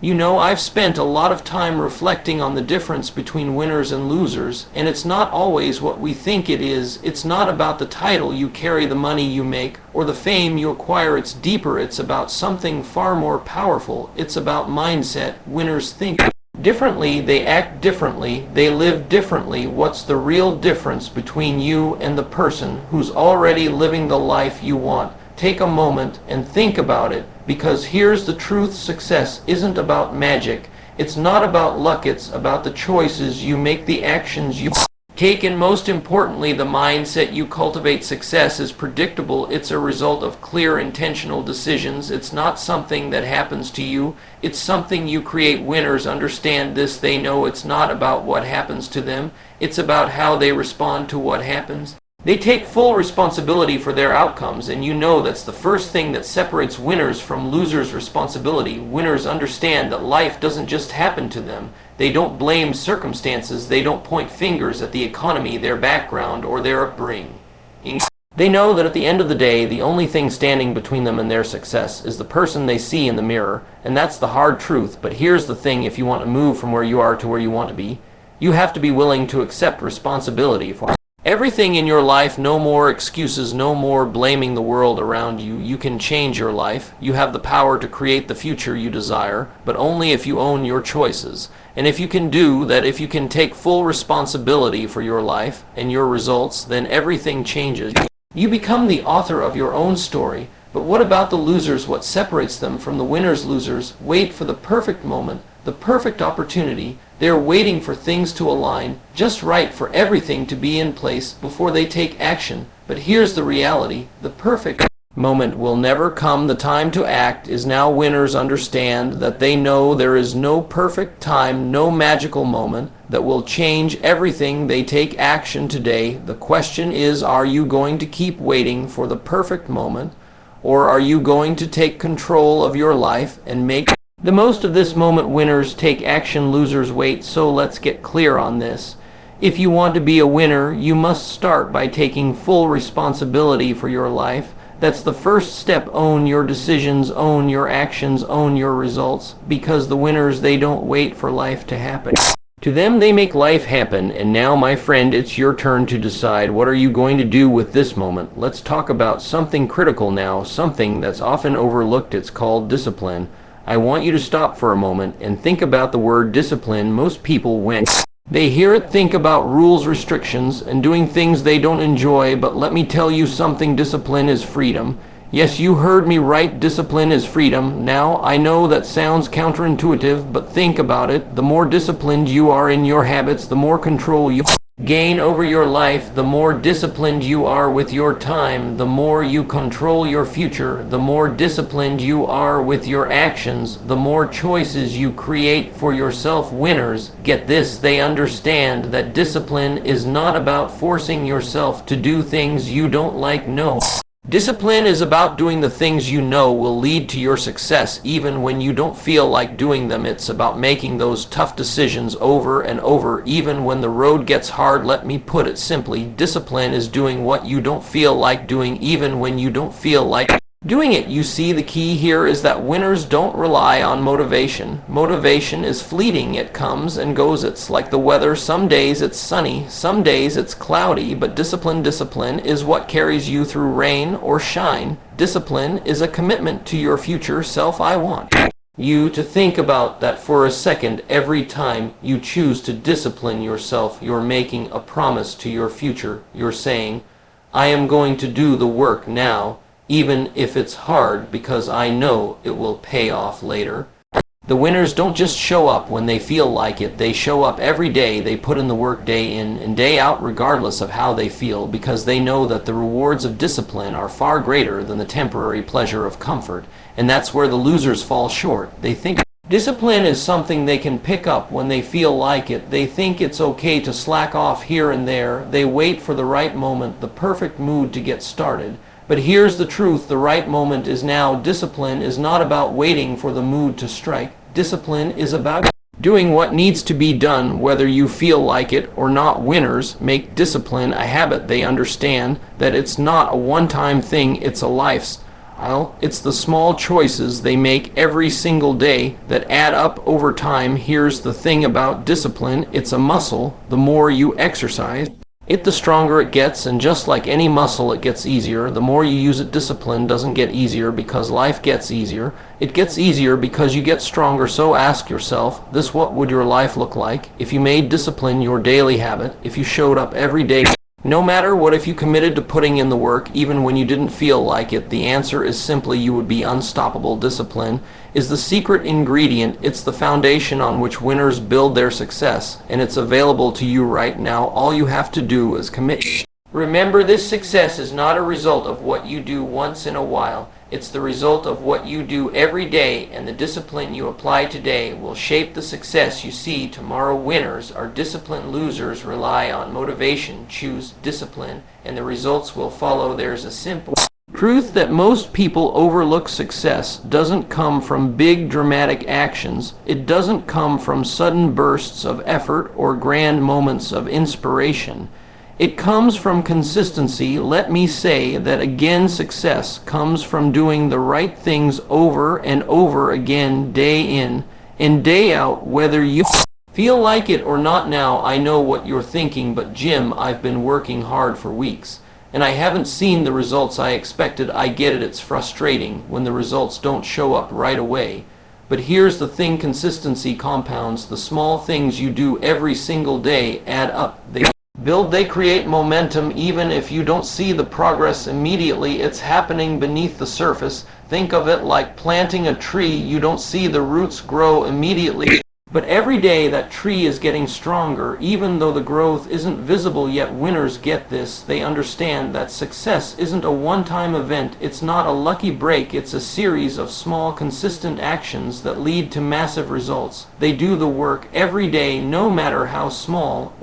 You know, I've spent a lot of time reflecting on the difference between winners and losers, and it's not always what we think it is. It's not about the title you carry, the money you make, or the fame you acquire. It's deeper. It's about something far more powerful. It's about mindset. Winners think differently, they act differently, they live differently. What's the real difference between you and the person who's already living the life you want? Take a moment and think about it, because here's the truth: success isn't about magic. It's not about luck. It's about the choices you make, the actions you take, and most importantly, the mindset you cultivate. Success is predictable. It's a result of clear, intentional decisions. It's not something that happens to you. It's something you create. Winners understand this. They know it's not about what happens to them. It's about how they respond to what happens. They take full responsibility for their outcomes, and you know that's the first thing that separates winners from losers: responsibility. Winners understand that life doesn't just happen to them. They don't blame circumstances. They don't point fingers at the economy, their background, or their upbringing. They know that at the end of the day, the only thing standing between them and their success is the person they see in the mirror, and that's the hard truth. But here's the thing: if you want to move from where you are to where you want to be, you have to be willing to accept responsibility for everything in your life. No more excuses, no more blaming the world around you. You can change your life. You have the power to create the future you desire, but only if you own your choices. And if you can do that, if you can take full responsibility for your life and your results, then everything changes. You become the author of your own story. But what about the losers? What separates them from the winners? Losers wait for the perfect moment, the perfect opportunity. They're waiting for things to align just right, for everything to be in place before they take action. But here's the reality: the perfect moment will never come. The time to act is now. Winners understand that. They know there is no perfect time, no magical moment that will change everything. They take action today. The question is, are you going to keep waiting for the perfect moment, or are you going to take control of your life and make the most of this moment? Winners take action, losers wait. So let's get clear on this. If you want to be a winner, you must start by taking full responsibility for your life. That's the first step. Own your decisions, own your actions, own your results. Because the winners, they don't wait for life to happen to them, they make life happen. And now, my friend, it's your turn to decide. What are you going to do with this moment? Let's talk about something critical now, something that's often overlooked. It's called discipline. I want you to stop for a moment and think about the word discipline. Most people, when they hear it, think about rules, restrictions, and doing things they don't enjoy. But let me tell you something: discipline is freedom. Yes, you heard me right. Discipline is freedom. Now, I know that sounds counterintuitive, but think about it. The more disciplined you are in your habits, the more control you gain over your life. The more disciplined you are with your time, the more you control your future. The more disciplined you are with your actions, the more choices you create for yourself. Winners, get this: they understand that discipline is not about forcing yourself to do things you don't like. No. Discipline is about doing the things you know will lead to your success, even when you don't feel like doing them. It's about making those tough decisions over and over, even when the road gets hard. Let me put it simply: discipline is doing what you don't feel like doing, even when you don't feel like doing it. You see, the key here is that winners don't rely on motivation. Motivation is fleeting. It comes and goes. It's like the weather. Some days it's sunny, some days it's cloudy. But discipline is what carries you through rain or shine. Discipline is a commitment to your future self. I want you to think about that for a second. Every time you choose to discipline yourself, you're making a promise to your future. You're saying, I am going to do the work now, even if it's hard, because I know it will pay off later. The winners don't just show up when they feel like it. They show up every day. They put in the work day in and day out, regardless of how they feel, because they know that the rewards of discipline are far greater than the temporary pleasure of comfort. And that's where the losers fall short. They think discipline is something they can pick up when they feel like it. They think it's okay to slack off here and there. They wait for the right moment, the perfect mood to get started. But here's the truth: the right moment is now. Discipline is not about waiting for the mood to strike. Discipline is about doing what needs to be done, whether you feel like it or not. Winners make discipline a habit. They understand that it's not a one-time thing, it's a Well, it's the small choices they make every single day that add up over time. Here's the thing about discipline. It's a muscle. The more you exercise it, the stronger it gets, and just like any muscle, it gets easier. The more you use it, discipline doesn't get easier because life gets easier. It gets easier because you get stronger. So ask yourself this: what would your life look like if you made discipline your daily habit, if you showed up every day? No matter what, if you committed to putting in the work, even when you didn't feel like it, the answer is simply you would be unstoppable. Discipline is the secret ingredient. It's the foundation on which winners build their success, and it's available to you right now. All you have to do is commit. Remember, this success is not a result of what you do once in a while. It's the result of what you do every day, and the discipline you apply today will shape the success you see tomorrow. Winners are disciplined. Losers rely on motivation. Choose discipline, and the results will follow. There's a simple truth that most people overlook: success doesn't come from big dramatic actions. It doesn't come from sudden bursts of effort or grand moments of inspiration. It comes from consistency. Let me say that again: success comes from doing the right things over and over again, day in and day out, whether you feel like it or not. Now, I know what you're thinking, but Jim, I've been working hard for weeks, and I haven't seen the results I expected. I get it. It's frustrating when the results don't show up right away. But here's the thing: consistency compounds. The small things you do every single day add up. They build, they create momentum. Even if you don't see the progress immediately, it's happening beneath the surface. Think of it like planting a tree. You don't see the roots grow immediately, but every day that tree is getting stronger, even though the growth isn't visible yet. Winners get this. They understand that success isn't a one-time event. It's not a lucky break. It's a series of small, consistent actions that lead to massive results. They do the work every day, no matter how small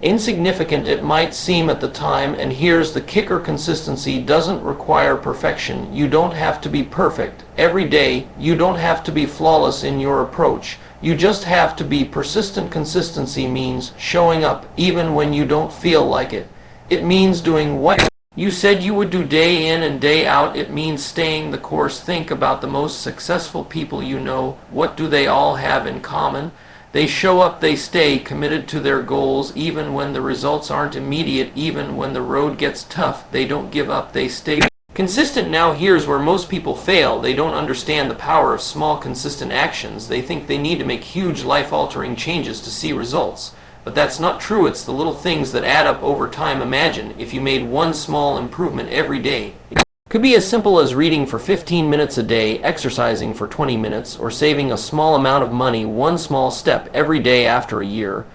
insignificant it might seem at the time. And here's the kicker: consistency doesn't require perfection. You don't have to be perfect every day. You don't have to be flawless in your approach. You just have to be persistent. Consistency means showing up even when you don't feel like it. It means doing what you said you would do day in and day out. It means staying the course. Think about the most successful people you know. What do they all have in common? They show up. They stay committed to their goals even when the results aren't immediate. Even when the road gets tough, they don't give up. They stay consistent. Now, here's where most people fail. They don't understand the power of small, consistent actions. They think they need to make huge, life-altering changes to see results. But that's not true. It's the little things that add up over time. Imagine if you made one small improvement every day. Could be as simple as reading for 15 minutes a day, exercising for 20 minutes, or saving a small amount of money. One small step every day after a year.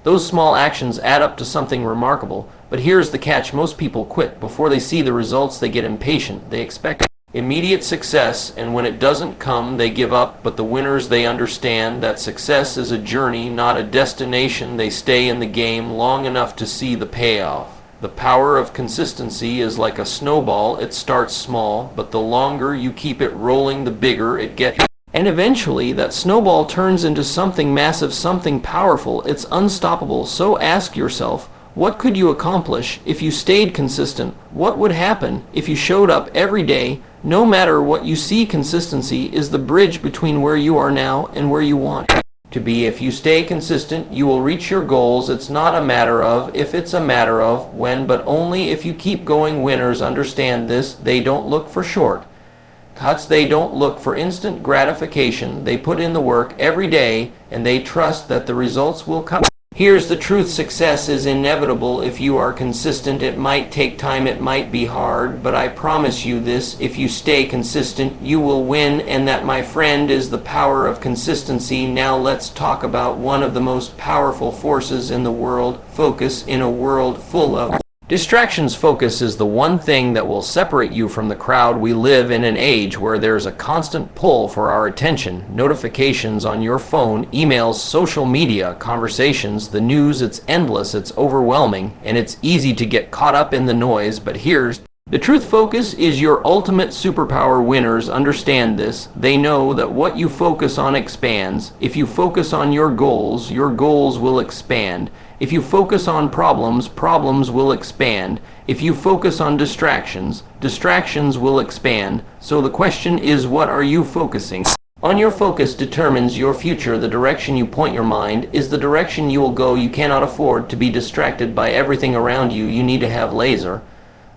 Those small actions add up to something remarkable. But here's the catch: most people quit before they see the results. They get impatient. They expect immediate success, and when it doesn't come, they give up. But the winners, they understand that success is a journey, not a destination. They stay in the game long enough to see the payoff. The power of consistency is like a snowball. It starts small, but the longer you keep it rolling, the bigger it gets. And eventually, that snowball turns into something massive, something powerful. It's unstoppable. So ask yourself, what could you accomplish if you stayed consistent? What would happen if you showed up every day, no matter what you see? Consistency is the bridge between where you are now and where you want to be. If you stay consistent, you will reach your goals. It's not a matter of if, it's a matter of when, but only if you keep going. Winners understand this. They don't look for short cuts. They don't look for instant gratification. They put in the work every day, and they trust that the results will come. Here's the truth: success is inevitable if you are consistent. It might take time, it might be hard, but I promise you this: if you stay consistent, you will win. And that, my friend, is the power of consistency. Now let's talk about one of the most powerful forces in the world: focus. In a world full of distractions, focus is the one thing that will separate you from the crowd. We live in an age where there's a constant pull for our attention. Notifications on your phone, emails, social media, conversations, the news. It's endless, it's overwhelming, and it's easy to get caught up in the noise. But here's the truth: focus is your ultimate superpower. Winners understand this. They know that what you focus on expands. If you focus on your goals will expand. If you focus on problems will expand. If you focus on distractions, distractions will expand. So the question is, what are you focusing on? Your focus determines your future. The direction you point your mind is the direction you will go. You cannot afford to be distracted by everything around you. You need to have laser.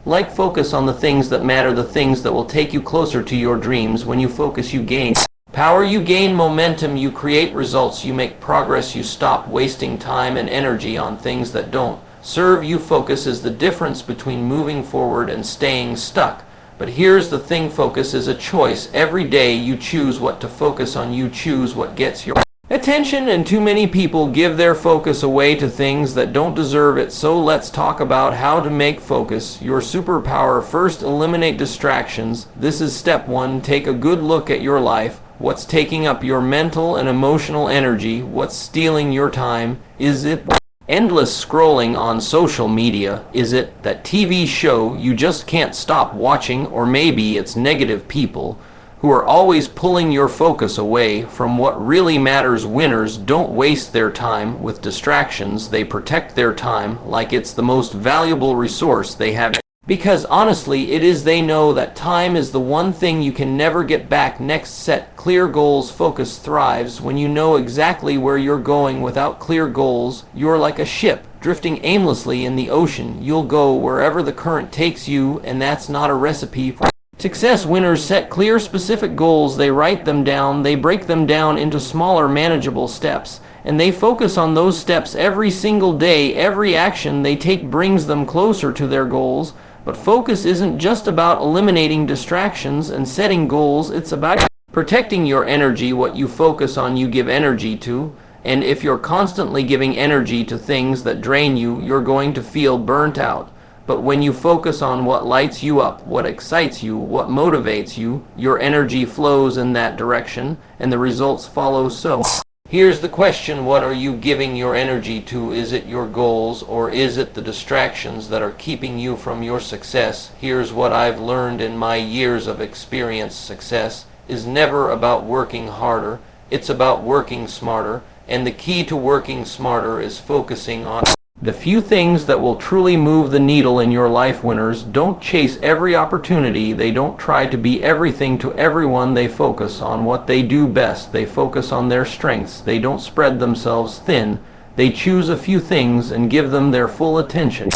Like focus on the things that matter, the things that will take you closer to your dreams. When you focus, you gain power, you gain momentum, you create results, you make progress, you stop wasting time and energy on things that don't serve you. Focus is the difference between moving forward and staying stuck. But here's the thing, focus is a choice. Every day you choose what to focus on. You choose what gets your attention, and too many people give their focus away to things that don't deserve it. So let's talk about how to make focus your superpower. First, eliminate distractions. This is step one. Take a good look at your life. What's taking up your mental and emotional energy? What's stealing your time? Is it endless scrolling on social media? Is it that TV show you just can't stop watching? Or maybe it's negative people who are always pulling your focus away from what really matters. Winners don't waste their time with distractions. They protect their time like it's the most valuable resource they have. Because honestly, it is. They know that time is the one thing you can never get back. Next, set clear goals. Focus thrives when you know exactly where you're going. Without clear goals, you're like a ship drifting aimlessly in the ocean. You'll go wherever the current takes you, and that's not a recipe for success. Winners set clear, specific goals. They write them down. They break them down into smaller, manageable steps. And they focus on those steps every single day. Every action they take brings them closer to their goals. But focus isn't just about eliminating distractions and setting goals. It's about protecting your energy. What you focus on, you give energy to. And if you're constantly giving energy to things that drain you, you're going to feel burnt out. But when you focus on what lights you up, what excites you, what motivates you, your energy flows in that direction, and the results follow. So here's the question: what are you giving your energy to? Is it your goals, or is it the distractions that are keeping you from your success? Here's what I've learned in my years of experience. Success is never about working harder. It's about working smarter. And the key to working smarter is focusing on the few things that will truly move the needle in your life. Winners don't chase every opportunity. They don't try to be everything to everyone. They focus on what they do best. They focus on their strengths. They don't spread themselves thin. They choose a few things and give them their full attention.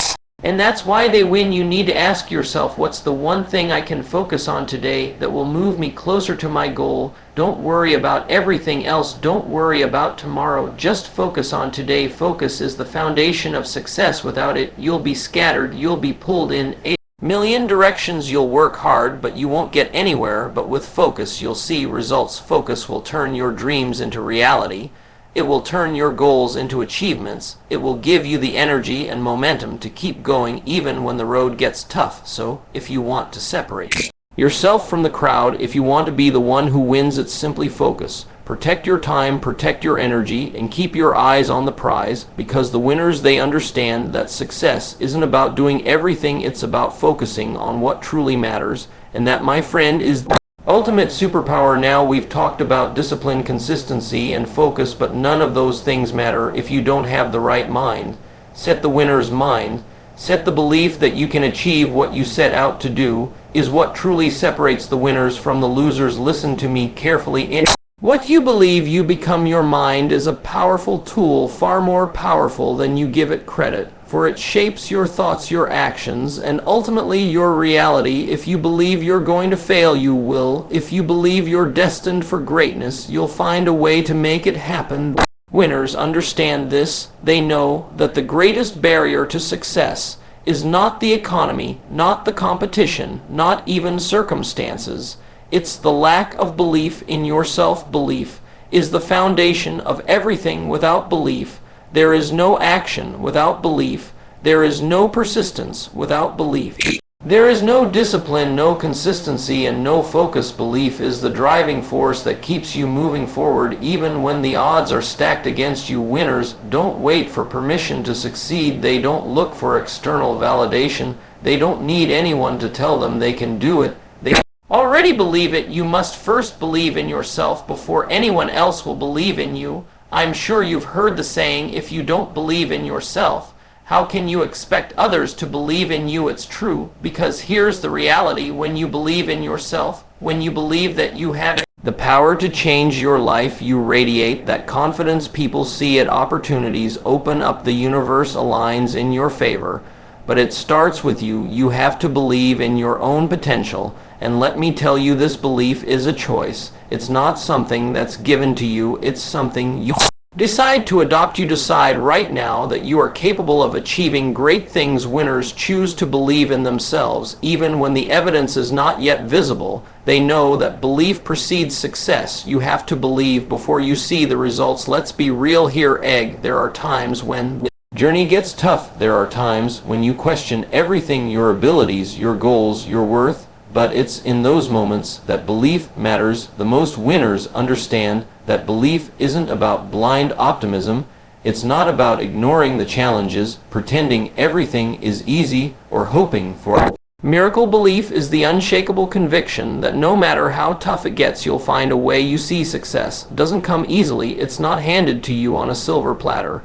And that's why they win. You need to ask yourself, what's the one thing I can focus on today that will move me closer to my goal? Don't worry about everything else. Don't worry about tomorrow. Just focus on today. Focus is the foundation of success. Without it, you'll be scattered. You'll be pulled in a million directions. You'll work hard, but you won't get anywhere. But with focus, you'll see results. Focus will turn your dreams into reality. It will turn your goals into achievements. It will give you the energy and momentum to keep going even when the road gets tough. So, if you want to separate yourself from the crowd, if you want to be the one who wins, it's simply focus. Protect your time, protect your energy, and keep your eyes on the prize, because the winners, they understand that success isn't about doing everything. It's about focusing on what truly matters. And that, my friend, is ultimate superpower. Now we've talked about discipline, consistency, and focus, but none of those things matter if you don't have the right mind. Set the winner's mind. Set the belief that you can achieve what you set out to do is what truly separates the winners from the losers. Listen to me carefully. In what you believe, you become. Your mind is a powerful tool, far more powerful than you give it credit, for it shapes your thoughts, your actions, and ultimately your reality. If you believe you're going to fail, you will. If you believe you're destined for greatness, you'll find a way to make it happen. Winners understand this. They know that the greatest barrier to success is not the economy, not the competition, not even circumstances. It's the lack of belief in yourself. Belief is the foundation of everything. Without belief, there is no action. Without belief, there is no persistence. Without belief, there is no discipline, no consistency, and no focus. Belief is the driving force that keeps you moving forward even when the odds are stacked against you. Winners don't wait for permission to succeed. They don't look for external validation. They don't need anyone to tell them they can do it. They already believe it. You must first believe in yourself before anyone else will believe in you. I'm sure you've heard the saying, if you don't believe in yourself, How can you expect others to believe in you it's true? Because here's the reality: when you believe in yourself, when you believe that you have the power to change your life, you radiate that confidence. People see it, opportunities open up, the universe aligns in your favor. But it starts with you. You have to believe in your own potential. And let me tell you, this belief is a choice. It's not something that's given to you. It's something you decide to adopt. You decide right now that you are capable of achieving great things. Winners choose to believe in themselves. Even when the evidence is not yet visible, they know that belief precedes success. You have to believe before you see the results. Let's be real here, Egg. There are times when journey gets tough. There are times when you question everything, your abilities, your goals, your worth. But it's in those moments that belief matters the most. Winners understand that belief isn't about blind optimism. It's not about ignoring the challenges, pretending everything is easy, or hoping for it. Miracle belief is the unshakable conviction that no matter how tough it gets, you'll find a way. You see, success doesn't come easily. It's not handed to you on a silver platter.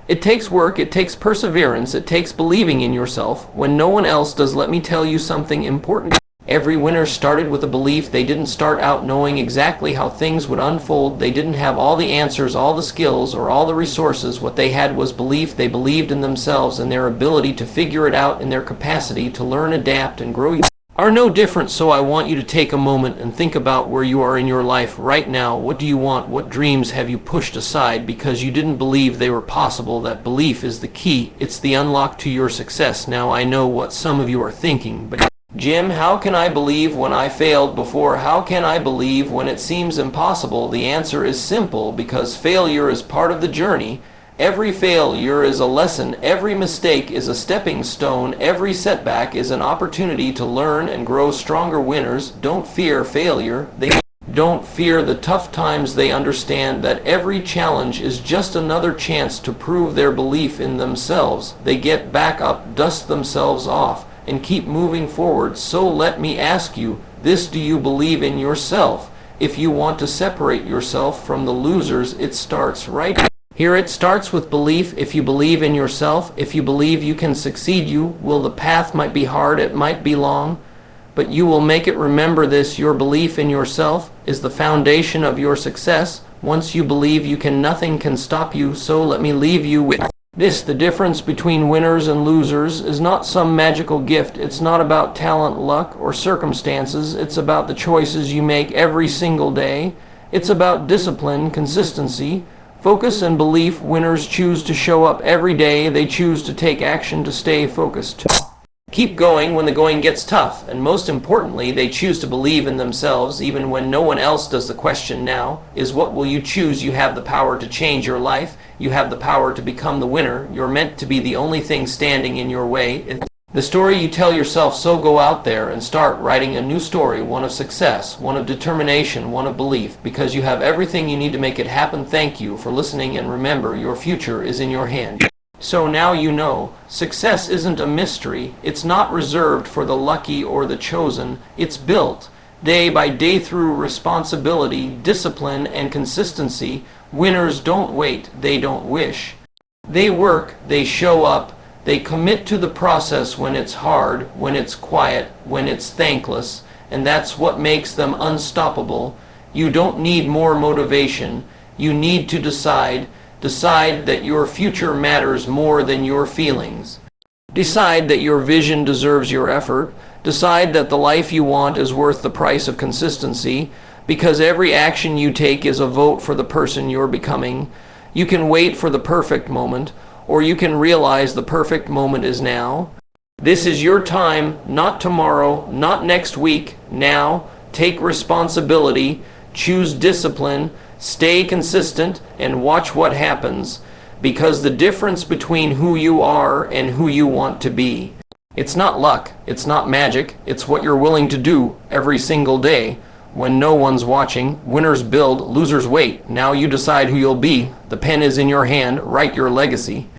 It takes work, it takes perseverance, it takes believing in yourself when no one else does. Let me tell you something important. Every winner started with a belief. They didn't start out knowing exactly how things would unfold. They didn't have all the answers, all the skills, or all the resources. What they had was belief. They believed in themselves and their ability to figure it out, and their capacity to learn, adapt, and grow. Are no different. So I want you to take a moment and think about where you are in your life right now. What do you want? What dreams have you pushed aside because you didn't believe they were possible? That belief is the key. It's the unlock to your success. Now I know what some of you are thinking, but Jim, how can I believe when I failed before? How can I believe when it seems impossible? The answer is simple: because failure is part of the journey. Every failure is a lesson. Every mistake is a stepping stone. Every setback is an opportunity to learn and grow stronger. Winners don't fear failure. They don't fear the tough times. They understand that every challenge is just another chance to prove their belief in themselves. They get back up, dust themselves off, and keep moving forward. So let me ask you this: do you believe in yourself? If you want to separate yourself from the losers, it starts right here. It starts with belief. If you believe in yourself, if you believe you can succeed, you will. The path might be hard, it might be long, but you will make it. Remember this: your belief in yourself is the foundation of your success. Once you believe you can, nothing can stop you. So let me leave you with this: the difference between winners and losers is not some magical gift. It's not about talent, luck, or circumstances. It's about the choices you make every single day. It's about discipline, consistency, focus, and belief. Winners choose to show up every day. They choose to take action, to stay focused, to keep going when the going gets tough. And most importantly, they choose to believe in themselves even when no one else does. The question now is, what will you choose? You have the power to change your life. You have the power to become the winner. You're meant to be the only thing standing in your way. It's the story you tell yourself. So go out there and start writing a new story, one of success, one of determination, one of belief, because you have everything you need to make it happen. Thank you for listening, and remember, your future is in your hand. So now you know, success isn't a mystery. It's not reserved for the lucky or the chosen. It's built day by day through responsibility, discipline, and consistency. Winners don't wait, they don't wish. They work, they show up, they commit to the process when it's hard, when it's quiet, when it's thankless, and that's what makes them unstoppable. You don't need more motivation. You need to decide that your future matters more than your feelings. Decide that your vision deserves your effort. Decide that the life you want is worth the price of consistency, because every action you take is a vote for the person you're becoming. You can wait for the perfect moment, or you can realize the perfect moment is now. This is your time, not tomorrow, not next week. Now, take responsibility, choose discipline, stay consistent, and watch what happens, because the difference between who you are and who you want to be, it's not luck, it's not magic, it's what you're willing to do every single day. When no one's watching, winners build, losers wait. Now you decide who you'll be. The pen is in your hand. Write your legacy.